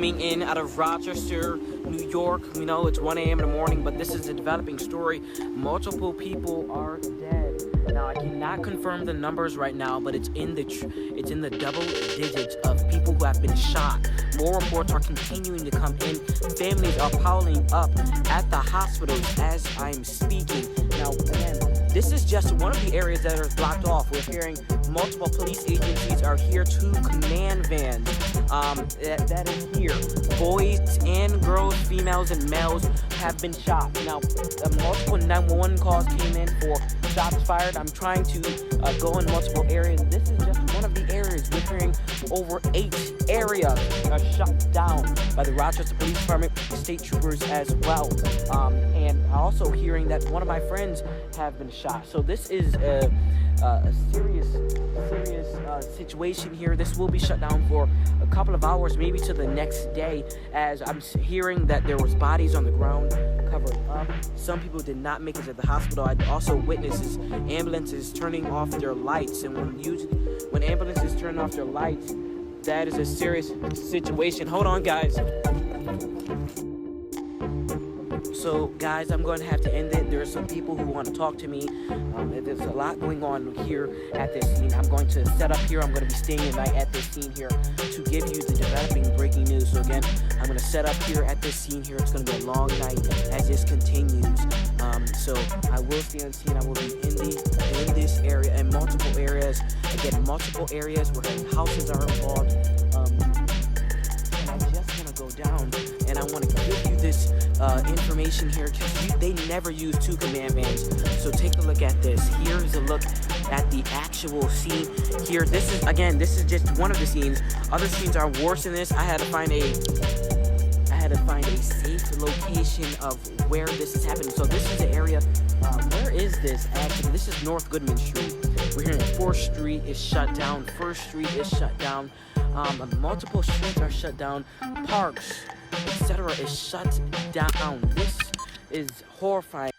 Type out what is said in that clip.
coming in out of Rochester, New York. You know, it's 1 a.m. in the morning, but this is a developing story. Multiple people are dead. Now, I cannot confirm the numbers right now, but it's in the double digits of people who have been shot. More reports are continuing to come in. Families are piling up at the hospitals as I'm speaking. Now, again, this is just one of the areas that are blocked off. We're hearing multiple police agencies are here, 2 command vans that is here. Boys and girls, females and males have been shot. Now, multiple 911 calls came in for shots fired. I'm trying to go in multiple areas. This is just one of the areas. We're hearing over 8 areas are shut down by the Rochester Police Department, state troopers as well. And also hearing that one of my friends have been shot. So this is a serious situation here. This will be shut down for a couple of hours, maybe to the next day, as I'm hearing that there was bodies on the ground covered up. Some people did not make it to the hospital. I also witnessed ambulances turning off their lights, and when ambulances turn off their lights, that is a serious situation. Hold on, guys. So, guys, I'm going to have to end it. There are some people who want to talk to me. There's a lot going on here at this scene. I'm going to set up here. I'm going to be staying the night at this scene here to give you the developing breaking news. So, again, I'm going to set up here at this scene here. It's going to be a long night as this continues. So, I will stay on scene. I will be in this area and multiple areas. Again, multiple areas where houses are involved. And I just want to go down and I want to give you this information here, because they never use 2 command vans. So take a look at this. Here's a look at the actual scene here. This is just one of the scenes. Other scenes are worse than this. I had to find a safe location of where this is happening. So this is the area. Where is this actually? This is North Goodman Street. We're hearing 4th Street is shut down. 1st Street is shut down. Multiple streets are shut down. Parks, etc. is shut down. This is horrifying.